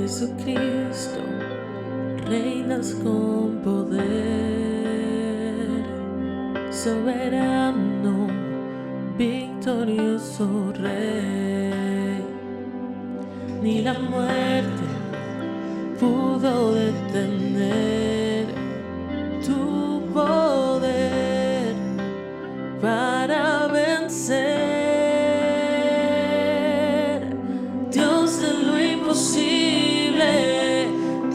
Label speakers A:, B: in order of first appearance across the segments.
A: Jesucristo, reinas con poder, soberano, victorioso Rey. Ni la muerte pudo detener tu poder para vencer. Dios de lo imposible,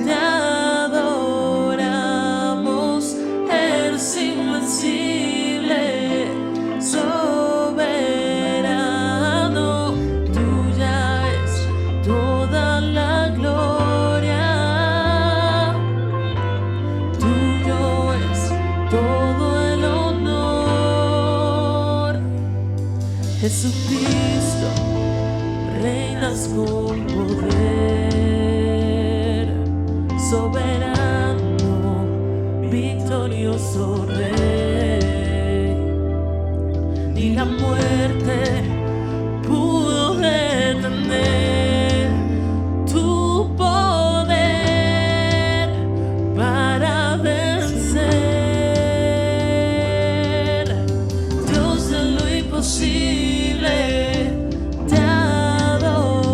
A: te adoramos, eres invencible, soberano, tuya es toda la gloria, tuyo es todo el honor. Jesucristo, reinas con poder, soberano, victorioso Rey. Ni la muerte pudo detener tu poder para vencer. Dios de lo imposible, te adoramos,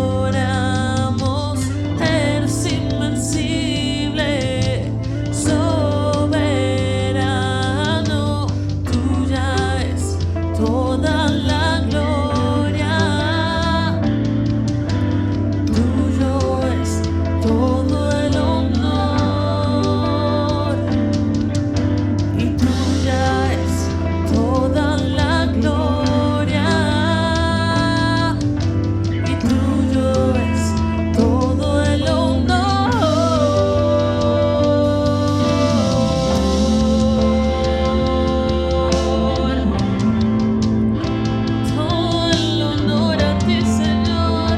A: eres invencible, soberano, tuya es toda la gloria, tuyo es todo el honor, y tuya es toda la gloria, y tuyo es todo el honor. Todo el honor a ti, Señor.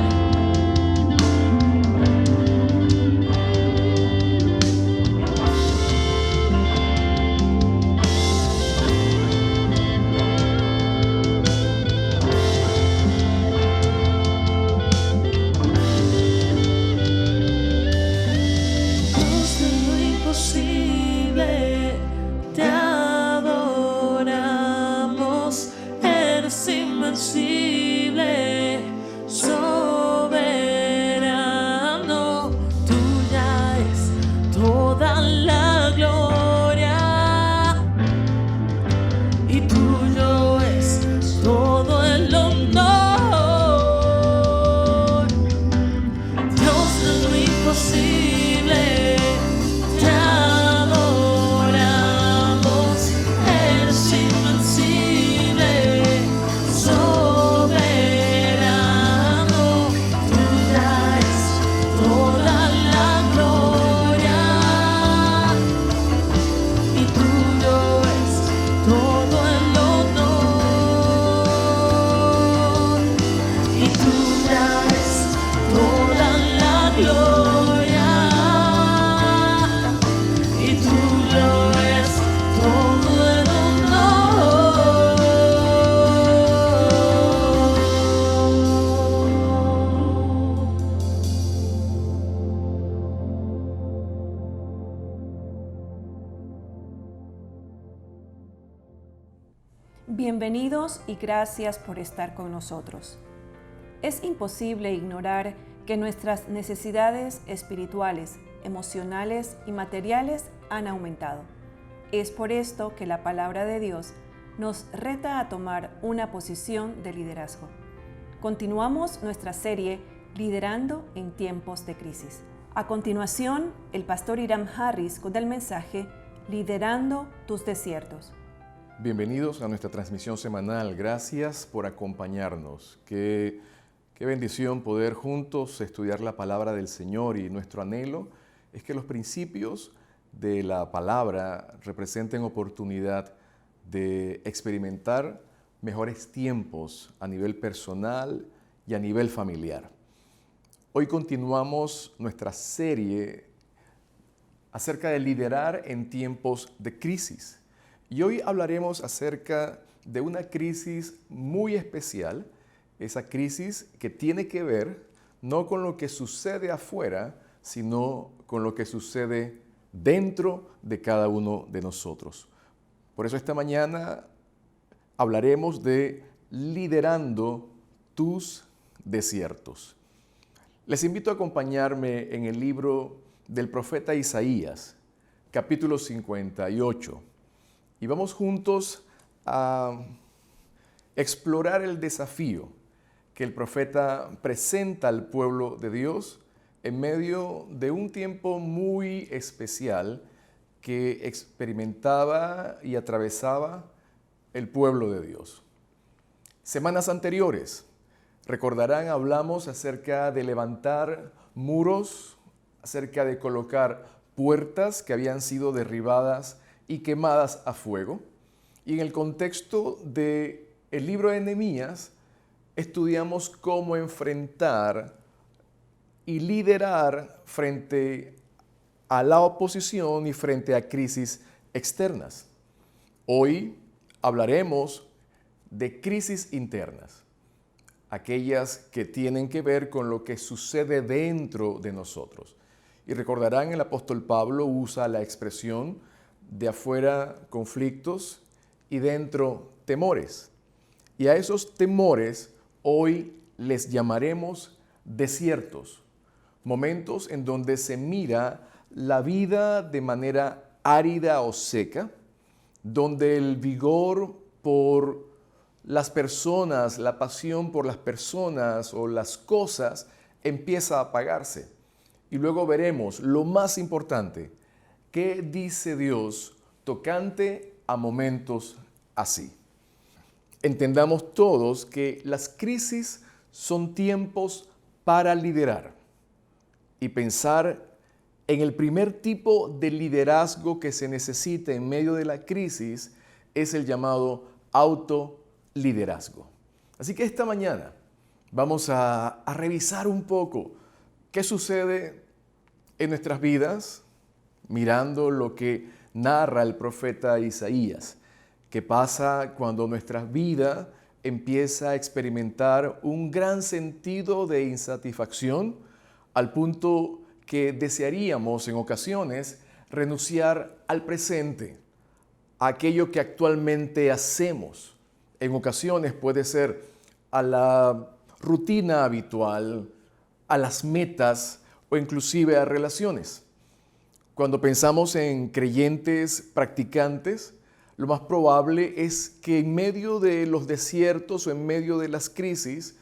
A: Dios de lo imposible, te adoramos, eres invencible, soberano, tuya es toda la gloria, y tuyo es todo el honor. Dios de lo imposible, te adoramos, eres invencible, soberano, tuya es toda la gloria, y tuyo es todo el honor, y tuya es toda la gloria, y tuyo es todo el
B: Bienvenidos y gracias por estar con nosotros. Es imposible ignorar que nuestras necesidades espirituales, emocionales y materiales han aumentado. Es por esto que la palabra de Dios nos reta a tomar una posición de liderazgo. Continuamos nuestra serie Liderando en tiempos de crisis. A continuación, el pastor Hiram Harris con el mensaje Liderando tus desiertos.
C: Bienvenidos a nuestra transmisión semanal. Gracias por acompañarnos. Qué bendición poder juntos estudiar la palabra del Señor, y nuestro anhelo es que los principios de la palabra representen oportunidad de experimentar mejores tiempos a nivel personal y a nivel familiar. Hoy continuamos nuestra serie acerca de liderar en tiempos de crisis. Y hoy hablaremos acerca de una crisis muy especial, esa crisis que tiene que ver no con lo que sucede afuera, sino con lo que sucede dentro de cada uno de nosotros. Por eso esta mañana hablaremos de liderando tus desiertos. Les invito a acompañarme en el libro del profeta Isaías, capítulo 58, y vamos juntos a explorar el desafío que el profeta presenta al pueblo de Dios en medio de un tiempo muy especial que experimentaba y atravesaba el pueblo de Dios. Semanas anteriores, recordarán, hablamos acerca de levantar muros, acerca de colocar puertas que habían sido derribadas y quemadas a fuego. Y en el contexto del libro de Nehemías, estudiamos cómo enfrentar y liderar frente a la oposición y frente a crisis externas. Hoy hablaremos de crisis internas, aquellas que tienen que ver con lo que sucede dentro de nosotros. Y recordarán, el apóstol Pablo usa la expresión de afuera conflictos y dentro temores. Y a esos temores hoy les llamaremos desiertos, momentos en donde se mira la vida de manera árida o seca, donde el vigor por las personas, la pasión por las personas o las cosas empieza a apagarse. Y luego veremos lo más importante, qué dice Dios tocante a momentos así. Entendamos todos que las crisis son tiempos para liderar y pensar en el primer tipo de liderazgo que se necesita en medio de la crisis es el llamado autoliderazgo. Así que esta mañana vamos a revisar un poco qué sucede en nuestras vidas, mirando lo que narra el profeta Isaías. ¿Qué pasa cuando nuestra vida empieza a experimentar un gran sentido de insatisfacción al punto que desearíamos en ocasiones renunciar al presente, a aquello que actualmente hacemos? En ocasiones puede ser a la rutina habitual, a las metas o inclusive a relaciones. Cuando pensamos en creyentes practicantes, lo más probable es que en medio de los desiertos o en medio de las crisis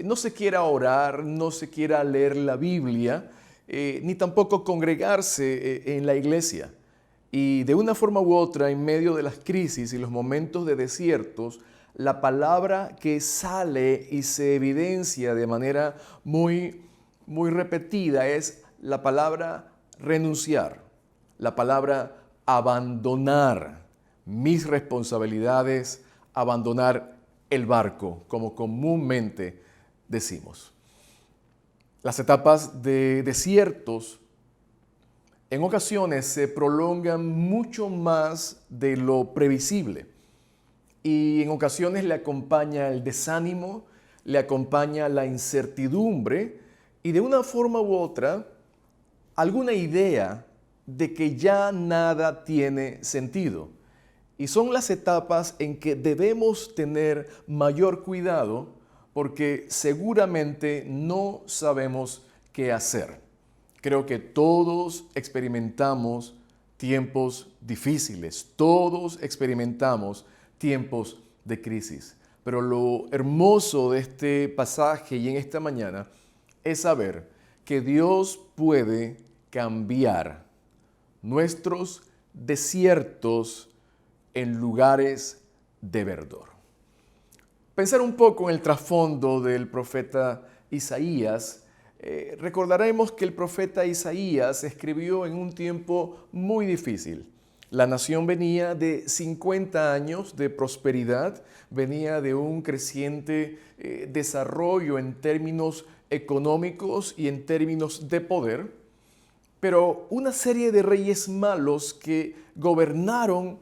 C: no se quiera orar, no se quiera leer la Biblia, ni tampoco congregarse en la iglesia. Y de una forma u otra, en medio de las crisis y los momentos de desiertos, la palabra que sale y se evidencia de manera muy repetida es la palabra renunciar, la palabra abandonar mis responsabilidades, abandonar el barco, como comúnmente decimos. Las etapas de desiertos en ocasiones se prolongan mucho más de lo previsible y en ocasiones le acompaña el desánimo, le acompaña la incertidumbre y de una forma u otra alguna idea de que ya nada tiene sentido. Y son las etapas en que debemos tener mayor cuidado porque seguramente no sabemos qué hacer. Creo que todos experimentamos tiempos difíciles, todos experimentamos tiempos de crisis. Pero lo hermoso de este pasaje y en esta mañana es saber que Dios puede cambiar nuestros desiertos en lugares de verdor. Pensar un poco en el trasfondo del profeta Isaías. Recordaremos que el profeta Isaías escribió en un tiempo muy difícil. La nación venía de 50 años de prosperidad, venía de un creciente desarrollo en términos económicos y en términos de poder, pero una serie de reyes malos que gobernaron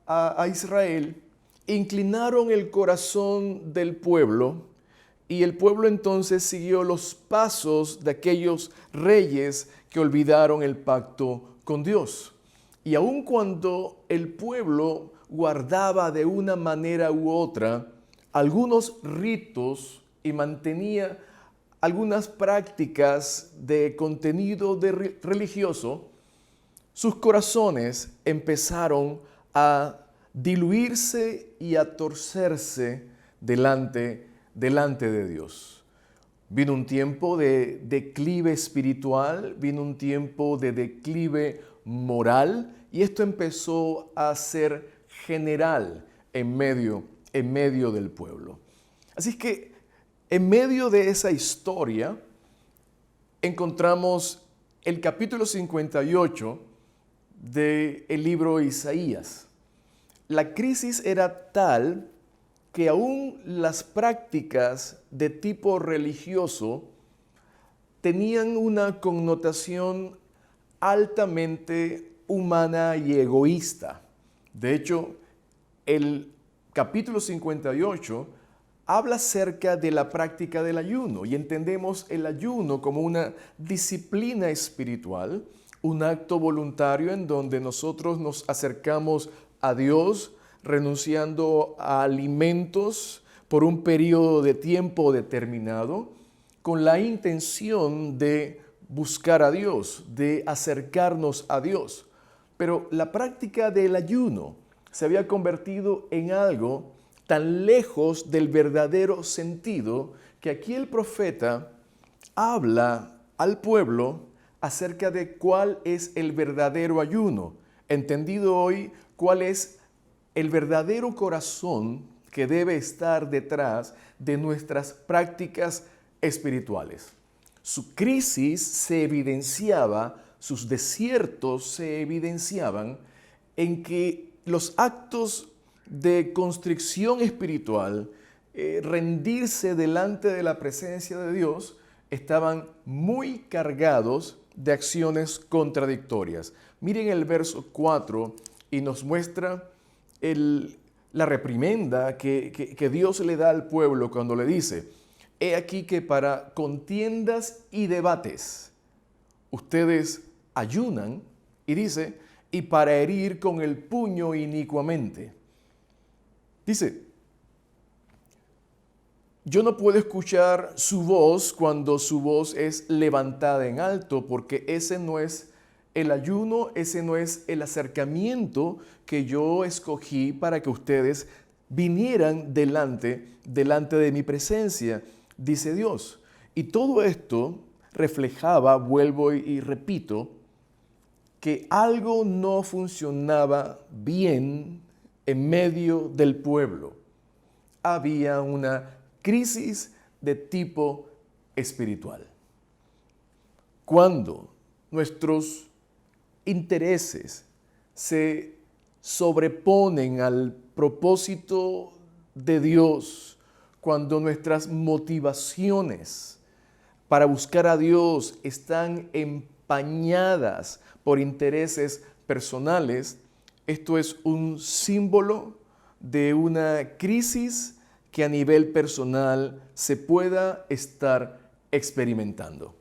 C: a Israel inclinaron el corazón del pueblo y el pueblo entonces siguió los pasos de aquellos reyes que olvidaron el pacto con Dios. Y aun cuando el pueblo guardaba de una manera u otra algunos ritos y mantenía algunas prácticas de contenido religioso, sus corazones empezaron a diluirse y a torcerse delante de Dios. Vino un tiempo de declive espiritual, vino un tiempo de declive moral, y esto empezó a ser general en medio del pueblo. Así es que en medio de esa historia encontramos el capítulo 58 del libro de Isaías. La crisis era tal que aún las prácticas de tipo religioso tenían una connotación altamente humana y egoísta. De hecho, el capítulo 58 habla acerca de la práctica del ayuno, y entendemos el ayuno como una disciplina espiritual, un acto voluntario en donde nosotros nos acercamos a Dios renunciando a alimentos por un periodo de tiempo determinado, con la intención de buscar a Dios, de acercarnos a Dios. Pero la práctica del ayuno se había convertido en algo tan lejos del verdadero sentido que aquí el profeta habla al pueblo acerca de cuál es el verdadero ayuno, entendido hoy cuál es el verdadero corazón que debe estar detrás de nuestras prácticas espirituales. Su crisis se evidenciaba, sus desiertos se evidenciaban en que los actos de constricción espiritual, rendirse delante de la presencia de Dios, estaban muy cargados de acciones contradictorias. Miren el verso 4 y nos muestra la reprimenda que Dios le da al pueblo cuando le dice: he aquí que para contiendas y debates ustedes ayunan, y dice, y para herir con el puño inicuamente. Dice, yo no puedo escuchar su voz cuando su voz es levantada en alto, porque ese no es el ayuno, ese no es el acercamiento que yo escogí para que ustedes vinieran delante de mi presencia, dice Dios. Y todo esto reflejaba, vuelvo y repito, que algo no funcionaba bien en medio del pueblo. Había una crisis de tipo espiritual. Cuando nuestros intereses se sobreponen al propósito de Dios, cuando nuestras motivaciones para buscar a Dios están empañadas por intereses personales, esto es un símbolo de una crisis que a nivel personal se pueda estar experimentando.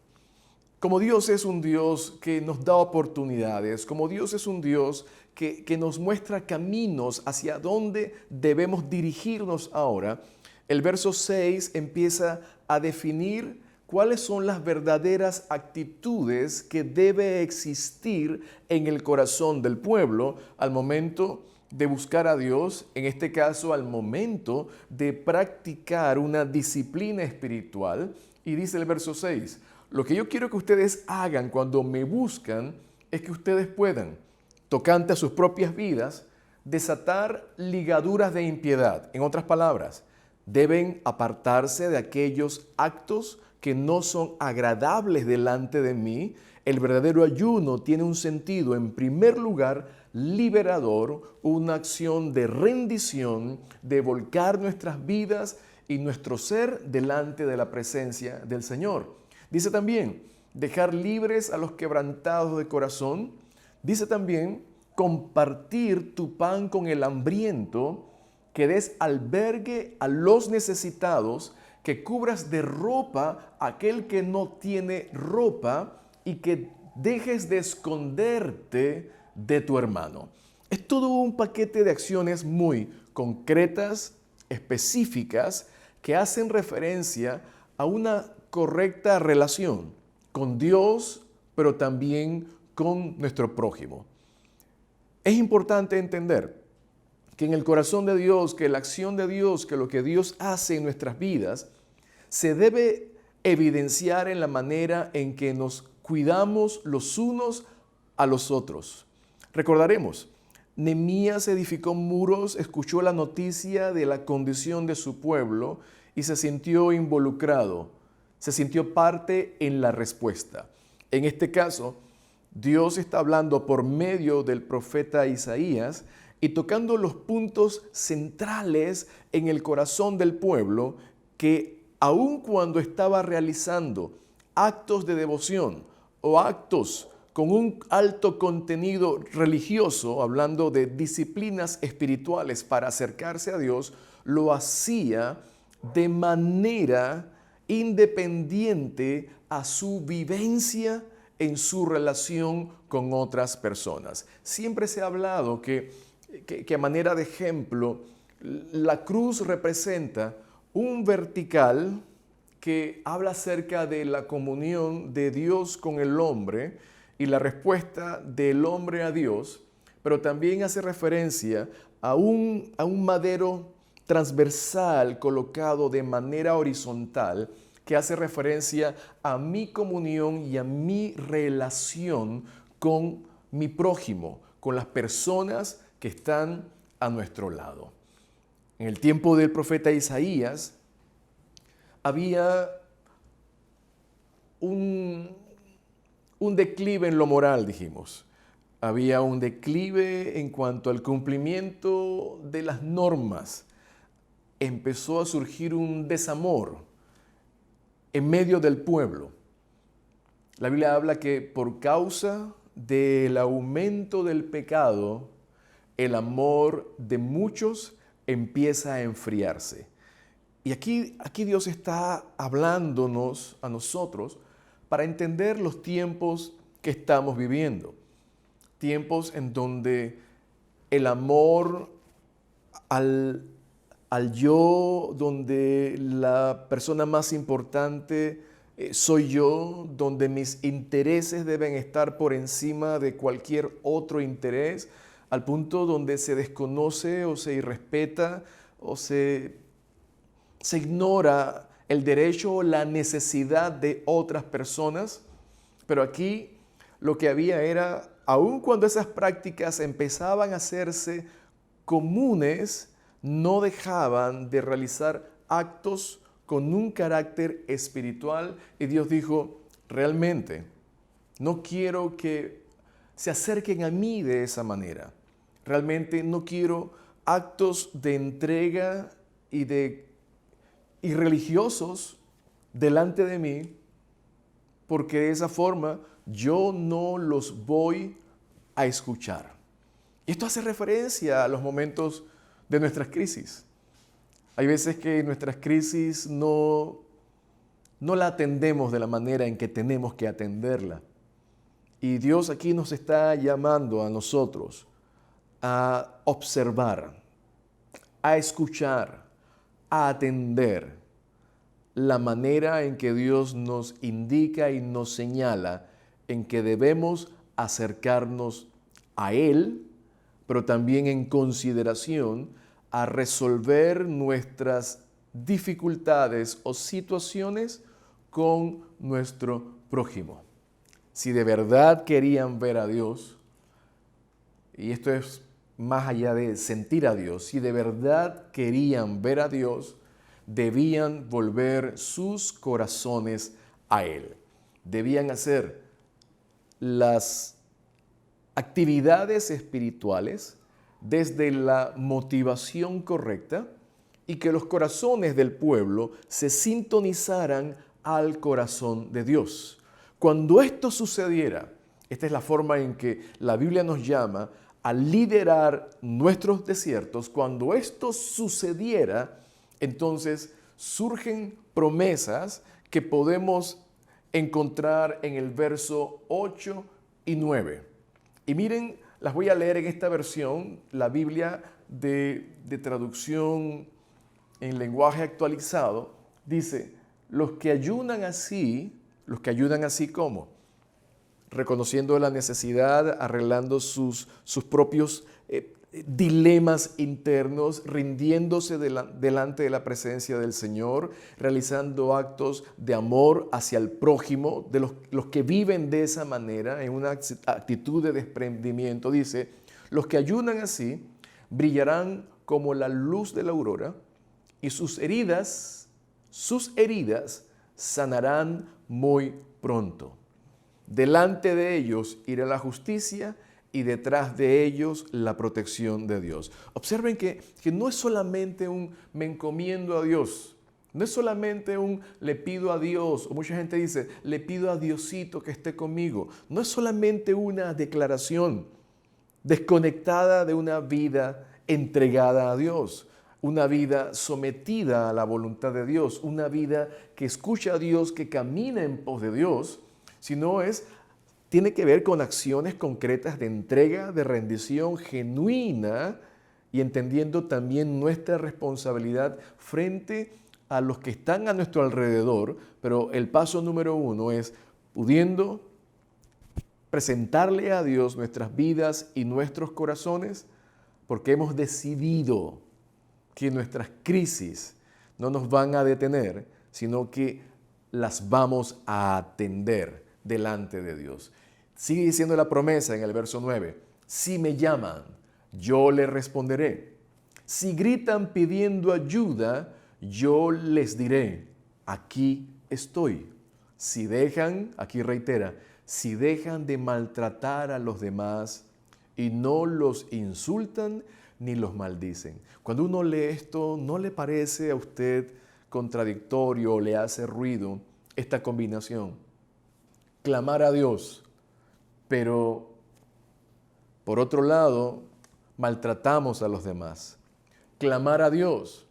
C: Como Dios es un Dios que nos da oportunidades, como Dios es un Dios que nos muestra caminos hacia dónde debemos dirigirnos ahora, el verso 6 empieza a definir cuáles son las verdaderas actitudes que debe existir en el corazón del pueblo al momento de buscar a Dios, en este caso al momento de practicar una disciplina espiritual. Y dice el verso 6, lo que yo quiero que ustedes hagan cuando me buscan es que ustedes puedan, tocante a sus propias vidas, desatar ligaduras de impiedad. En otras palabras, deben apartarse de aquellos actos que no son agradables delante de mí. El verdadero ayuno tiene un sentido, en primer lugar, liberador, una acción de rendición, de volcar nuestras vidas y nuestro ser delante de la presencia del Señor. Dice también, dejar libres a los quebrantados de corazón. Dice también, compartir tu pan con el hambriento, que des albergue a los necesitados, que cubras de ropa a aquel que no tiene ropa y que dejes de esconderte de tu hermano. Es todo un paquete de acciones muy concretas, específicas, que hacen referencia a una correcta relación con Dios, pero también con nuestro prójimo. Es importante entender que en el corazón de Dios, que la acción de Dios, que lo que Dios hace en nuestras vidas, se debe evidenciar en la manera en que nos cuidamos los unos a los otros. Recordaremos, Nehemías edificó muros, escuchó la noticia de la condición de su pueblo y se sintió involucrado, se sintió parte en la respuesta. En este caso, Dios está hablando por medio del profeta Isaías y tocando los puntos centrales en el corazón del pueblo que aun cuando estaba realizando actos de devoción o actos con un alto contenido religioso, hablando de disciplinas espirituales para acercarse a Dios, lo hacía de manera independiente a su vivencia en su relación con otras personas. Siempre se ha hablado que a manera de ejemplo, la cruz representa un vertical que habla acerca de la comunión de Dios con el hombre y la respuesta del hombre a Dios, pero también hace referencia a un madero transversal colocado de manera horizontal que hace referencia a mi comunión y a mi relación con mi prójimo, con las personas que están a nuestro lado. En el tiempo del profeta Isaías había un declive en lo moral, dijimos. Había un declive en cuanto al cumplimiento de las normas. Empezó a surgir un desamor en medio del pueblo. La Biblia habla que por causa del aumento del pecado, el amor de muchos empieza a enfriarse. Y aquí Dios está hablándonos a nosotros para entender los tiempos que estamos viviendo. Tiempos en donde el amor al yo, donde la persona más importante soy yo, donde mis intereses deben estar por encima de cualquier otro interés, al punto donde se desconoce o se irrespeta o se ignora el derecho o la necesidad de otras personas. Pero aquí lo que había era, aun cuando esas prácticas empezaban a hacerse comunes, no dejaban de realizar actos con un carácter espiritual. Y Dios dijo, realmente, no quiero que se acerquen a mí de esa manera. Realmente no quiero actos de entrega y religiosos delante de mí, porque de esa forma yo no los voy a escuchar. Y esto hace referencia a los momentos de nuestras crisis. Hay veces que nuestras crisis no la atendemos de la manera en que tenemos que atenderla. Y Dios aquí nos está llamando a nosotros a observar, a escuchar, a atender la manera en que Dios nos indica y nos señala en que debemos acercarnos a Él, pero también en consideración a resolver nuestras dificultades o situaciones con nuestro prójimo. Si de verdad querían ver a Dios, y esto es más allá de sentir a Dios, si de verdad querían ver a Dios, debían volver sus corazones a Él. Debían hacer las actividades espirituales desde la motivación correcta y que los corazones del pueblo se sintonizaran al corazón de Dios. Cuando esto sucediera, esta es la forma en que la Biblia nos llama a liderar nuestros desiertos. Cuando esto sucediera, entonces surgen promesas que podemos encontrar en el verso 8 y 9. Y miren, las voy a leer en esta versión, la Biblia de traducción en lenguaje actualizado. Dice, los que ayunan así ¿cómo? Reconociendo la necesidad, arreglando sus propios dilemas internos, rindiéndose delante de la presencia del Señor, realizando actos de amor hacia el prójimo, de los que viven de esa manera, en una actitud de desprendimiento. Dice, los que ayunan así brillarán como la luz de la aurora y sus heridas sanarán muy pronto. Delante de ellos irá la justicia y detrás de ellos la protección de Dios. Observen que no es solamente un me encomiendo a Dios, no es solamente un le pido a Dios, o mucha gente dice le pido a Diosito que esté conmigo. No es solamente una declaración desconectada de una vida entregada a Dios, una vida sometida a la voluntad de Dios, una vida que escucha a Dios, que camina en pos de Dios, sino tiene que ver con acciones concretas de entrega, de rendición genuina y entendiendo también nuestra responsabilidad frente a los que están a nuestro alrededor. Pero el paso número 1 es pudiendo presentarle a Dios nuestras vidas y nuestros corazones, porque hemos decidido que nuestras crisis no nos van a detener, sino que las vamos a atender delante de Dios. Sigue diciendo la promesa en el verso 9, si me llaman, yo les responderé. Si gritan pidiendo ayuda, yo les diré, aquí estoy. Si dejan, aquí reitera, si dejan de maltratar a los demás y no los insultan ni los maldicen. Cuando uno lee esto, ¿no le parece a usted contradictorio o le hace ruido esta combinación? Clamar a Dios, pero por otro lado, maltratamos a los demás. Clamar a Dios,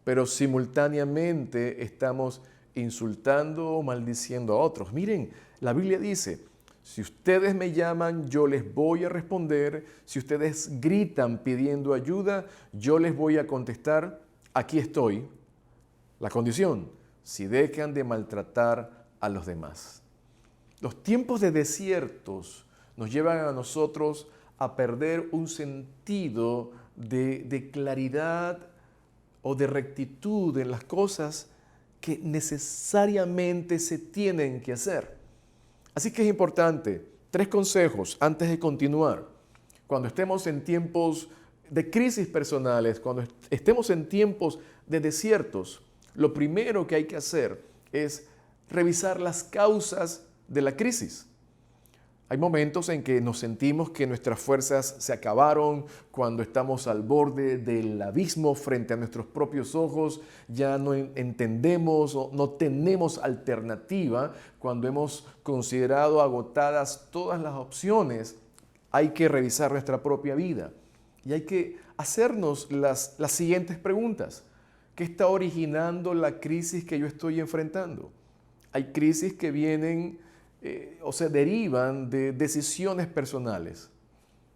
C: pero simultáneamente estamos insultando o maldiciendo a otros. Miren, la Biblia dice, si ustedes me llaman, yo les voy a responder. Si ustedes gritan pidiendo ayuda, yo les voy a contestar, aquí estoy. La condición, si dejan de maltratar a los demás. Los tiempos de desiertos nos llevan a nosotros a perder un sentido de claridad o de rectitud en las cosas que necesariamente se tienen que hacer. Así que es importante, 3 consejos antes de continuar. Cuando estemos en tiempos de crisis personales, cuando estemos en tiempos de desiertos, lo primero que hay que hacer es revisar las causas de la crisis. Hay momentos en que nos sentimos que nuestras fuerzas se acabaron, cuando estamos al borde del abismo frente a nuestros propios ojos, ya no entendemos o no tenemos alternativa, cuando hemos considerado agotadas todas las opciones. Hay que revisar nuestra propia vida y hay que hacernos las siguientes preguntas. ¿Qué está originando la crisis que yo estoy enfrentando? Hay crisis que vienen o se derivan de decisiones personales.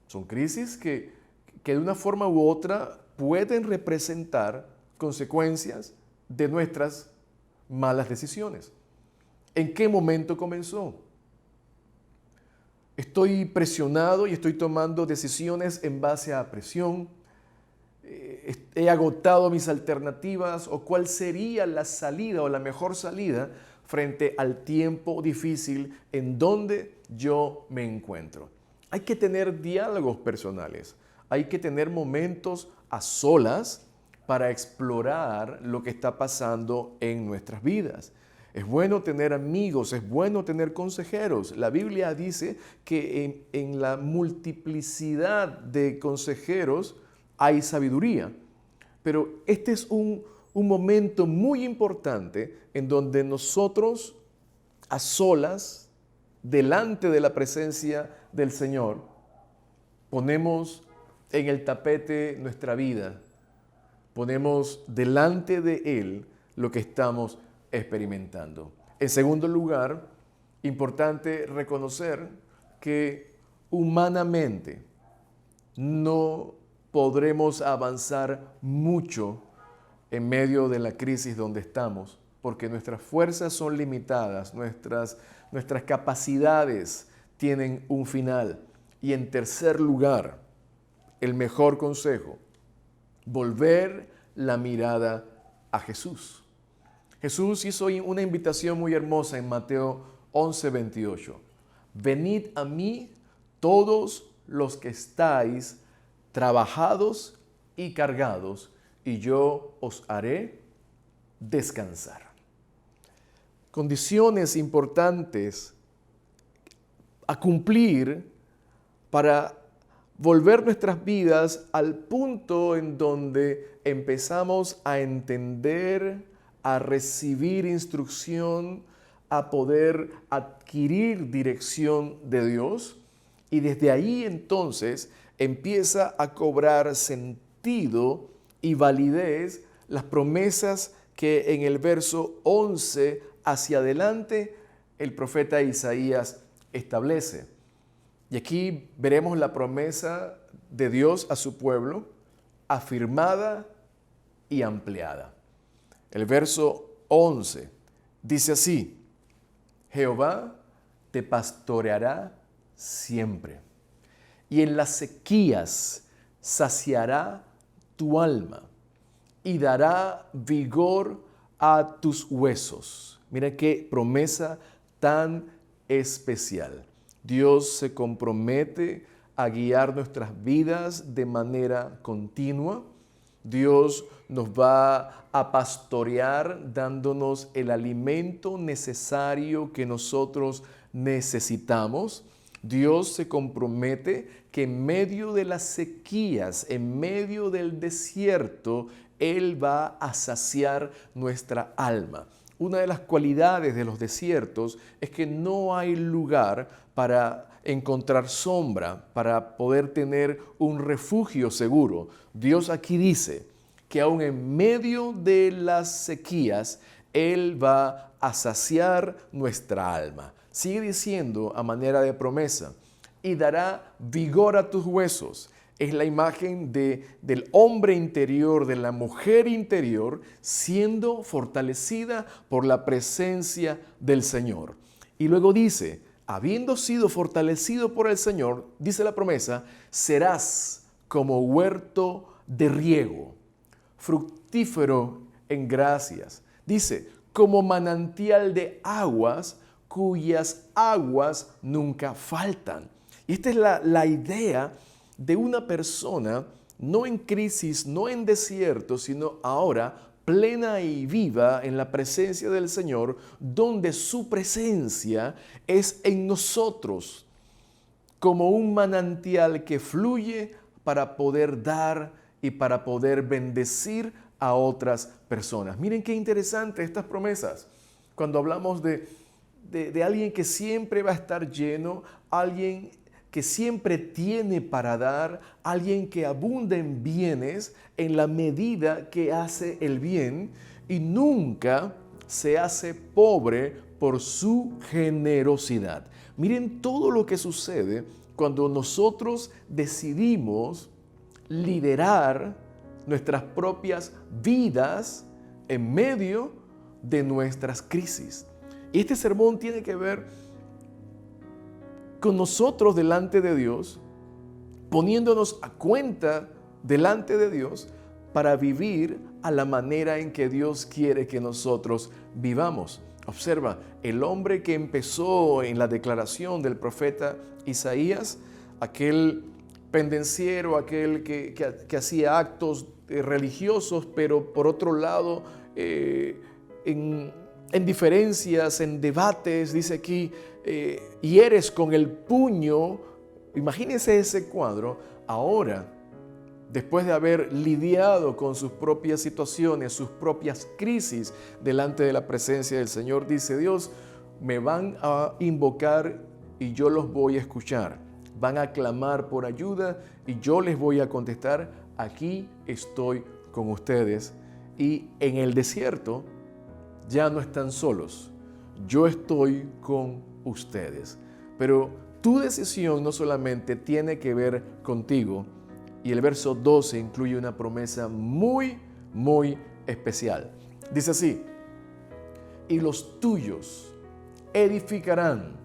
C: Son crisis que de una forma u otra pueden representar consecuencias de nuestras malas decisiones. ¿En qué momento comenzó? ¿Estoy presionado y estoy tomando decisiones en base a presión? ¿He agotado mis alternativas? ¿O cuál sería la salida o la mejor salida frente al tiempo difícil en donde yo me encuentro? Hay que tener diálogos personales, hay que tener momentos a solas para explorar lo que está pasando en nuestras vidas. Es bueno tener amigos, es bueno tener consejeros. La Biblia dice que en la multiplicidad de consejeros hay sabiduría, pero este es un momento muy importante en donde nosotros a solas, delante de la presencia del Señor, ponemos en el tapete nuestra vida, ponemos delante de Él lo que estamos experimentando. En segundo lugar, importante reconocer que humanamente no podremos avanzar mucho en medio de la crisis donde estamos, porque nuestras fuerzas son limitadas, nuestras capacidades tienen un final. Y en tercer lugar, el mejor consejo, volver la mirada a Jesús. Jesús hizo una invitación muy hermosa en Mateo 11:28. Venid a mí todos los que estáis trabajados y cargados, y yo os haré descansar. Condiciones importantes a cumplir para volver nuestras vidas al punto en donde empezamos a entender, a recibir instrucción, a poder adquirir dirección de Dios, y desde ahí entonces empieza a cobrar sentido y validez las promesas que en el verso 11 hacia adelante el profeta Isaías establece. Y aquí veremos la promesa de Dios a su pueblo, afirmada y ampliada. El verso 11 dice así: Jehová te pastoreará siempre, y en las sequías saciará tu alma y dará vigor a tus huesos. Mira qué promesa tan especial. Dios se compromete a guiar nuestras vidas de manera continua. Dios nos va a pastorear dándonos el alimento necesario que nosotros necesitamos. Dios se compromete que en medio de las sequías, en medio del desierto, Él va a saciar nuestra alma. Una de las cualidades de los desiertos es que no hay lugar para encontrar sombra, para poder tener un refugio seguro. Dios aquí dice que aún en medio de las sequías, Él va a saciar nuestra alma. Sigue diciendo a manera de promesa: y dará vigor a tus huesos. Es la imagen del hombre interior, de la mujer interior, siendo fortalecida por la presencia del Señor. Y luego dice, habiendo sido fortalecido por el Señor, dice la promesa, serás como huerto de riego, fructífero en gracias. Dice, como manantial de aguas, cuyas aguas nunca faltan. Y esta es la idea de una persona no en crisis, no en desierto, sino ahora plena y viva en la presencia del Señor, donde su presencia es en nosotros como un manantial que fluye para poder dar y para poder bendecir a otras personas. Miren qué interesante estas promesas. Cuando hablamos de alguien que siempre va a estar lleno, alguien que siempre tiene para dar, alguien que abunda en bienes en la medida que hace el bien y nunca se hace pobre por su generosidad. Miren todo lo que sucede cuando nosotros decidimos liderar nuestras propias vidas en medio de nuestras crisis. Y este sermón tiene que ver con nosotros delante de Dios, poniéndonos a cuenta delante de Dios para vivir a la manera en que Dios quiere que nosotros vivamos. Observa, el hombre que empezó en la declaración del profeta Isaías, aquel pendenciero, aquel que hacía actos religiosos, pero por otro lado, en diferencias, en debates, dice aquí, hieres con el puño. Imagínense ese cuadro. Ahora, después de haber lidiado con sus propias situaciones, sus propias crisis delante de la presencia del Señor, dice Dios, me van a invocar y yo los voy a escuchar. Van a clamar por ayuda y yo les voy a contestar, aquí estoy con ustedes. Y en el desierto ya no están solos. Yo estoy con ustedes. Pero tu decisión no solamente tiene que ver contigo, y el verso 12 incluye una promesa muy, muy especial. Dice así: y los tuyos edificarán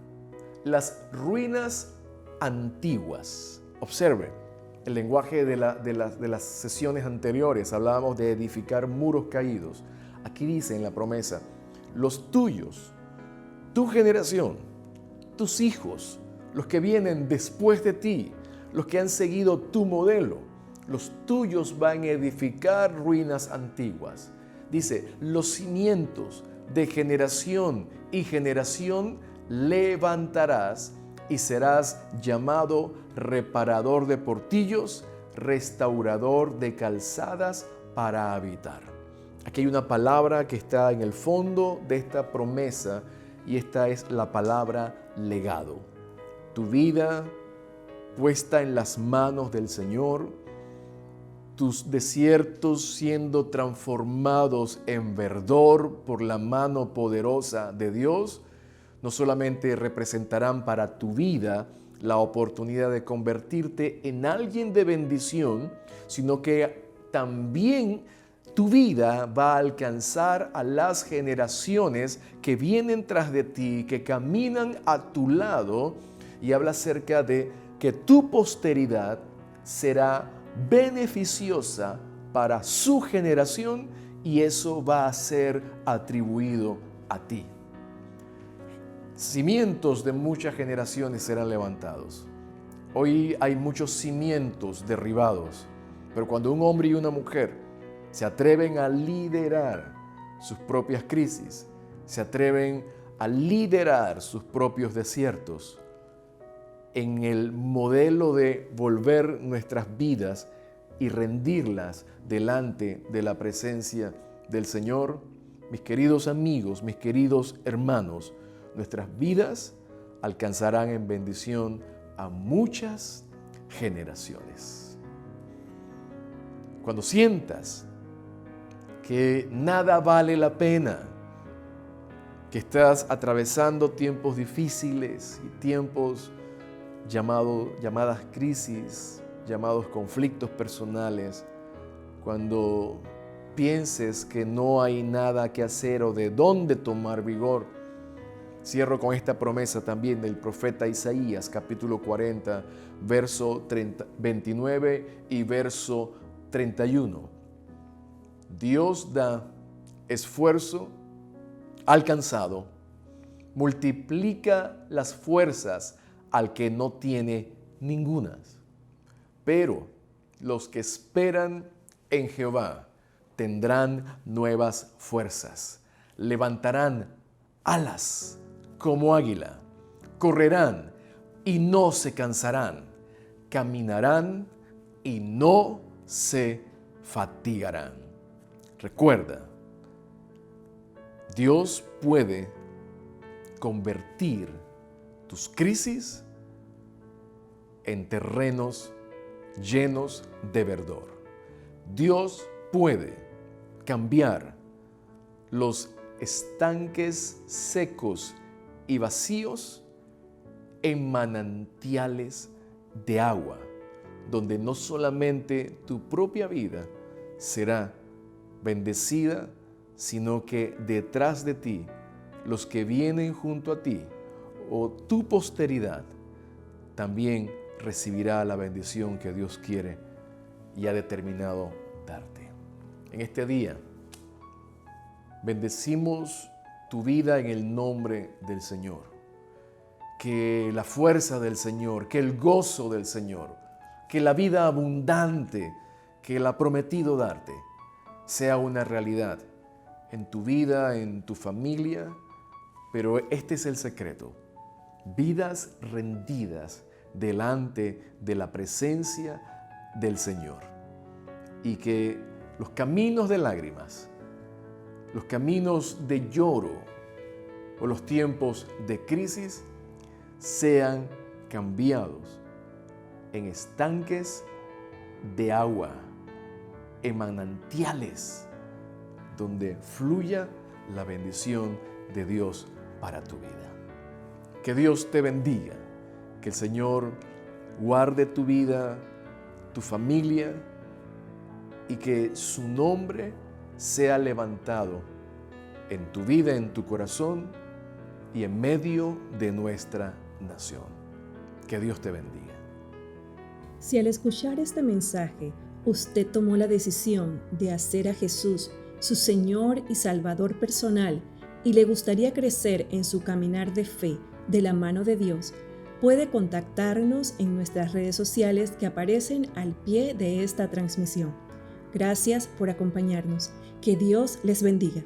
C: las ruinas antiguas. Observe, el lenguaje de las sesiones anteriores hablábamos de edificar muros caídos. Aquí dice en la promesa: los tuyos, tu generación, tus hijos, los que vienen después de ti, los que han seguido tu modelo, los tuyos van a edificar ruinas antiguas. Dice: los cimientos de generación y generación levantarás y serás llamado reparador de portillos, restaurador de calzadas para habitar. Aquí hay una palabra que está en el fondo de esta promesa, y esta es la palabra legado. Tu vida puesta en las manos del Señor, tus desiertos siendo transformados en verdor por la mano poderosa de Dios, no solamente representarán para tu vida la oportunidad de convertirte en alguien de bendición, sino que también tu vida va a alcanzar a las generaciones que vienen tras de ti, que caminan a tu lado, y habla acerca de que tu posteridad será beneficiosa para su generación, y eso va a ser atribuido a ti. Cimientos de muchas generaciones serán levantados. Hoy hay muchos cimientos derribados, pero cuando un hombre y una mujer se atreven a liderar sus propias crisis, se atreven a liderar sus propios desiertos, en el modelo de volver nuestras vidas y rendirlas delante de la presencia del Señor, mis queridos amigos, mis queridos hermanos, nuestras vidas alcanzarán en bendición a muchas generaciones. Cuando sientas que nada vale la pena, que estás atravesando tiempos difíciles y tiempos llamadas crisis, llamados conflictos personales, cuando pienses que no hay nada que hacer o de dónde tomar vigor, cierro con esta promesa también del profeta Isaías, capítulo 40, verso 29 y verso 31. Dios da esfuerzo alcanzado, multiplica las fuerzas al que no tiene ningunas. Pero los que esperan en Jehová tendrán nuevas fuerzas, levantarán alas como águila, correrán y no se cansarán, caminarán y no se fatigarán. Recuerda, Dios puede convertir tus crisis en terrenos llenos de verdor. Dios puede cambiar los estanques secos y vacíos en manantiales de agua, donde no solamente tu propia vida será bendecida, sino que detrás de ti, los que vienen junto a ti o tu posteridad, también recibirá la bendición que Dios quiere y ha determinado darte. En este día, bendecimos tu vida en el nombre del Señor. Que la fuerza del Señor, que el gozo del Señor, que la vida abundante que Él ha prometido darte, sea una realidad en tu vida, en tu familia, pero este es el secreto: vidas rendidas delante de la presencia del Señor, y que los caminos de lágrimas, los caminos de lloro o los tiempos de crisis sean cambiados en estanques de agua, en manantiales donde fluya la bendición de Dios para tu vida. Que Dios te bendiga, que el Señor guarde tu vida, tu familia, y que su nombre sea levantado en tu vida, en tu corazón y en medio de nuestra nación. Que Dios te bendiga.
B: Si al escuchar este mensaje usted tomó la decisión de hacer a Jesús su Señor y Salvador personal y le gustaría crecer en su caminar de fe de la mano de Dios, puede contactarnos en nuestras redes sociales que aparecen al pie de esta transmisión. Gracias por acompañarnos. Que Dios les bendiga.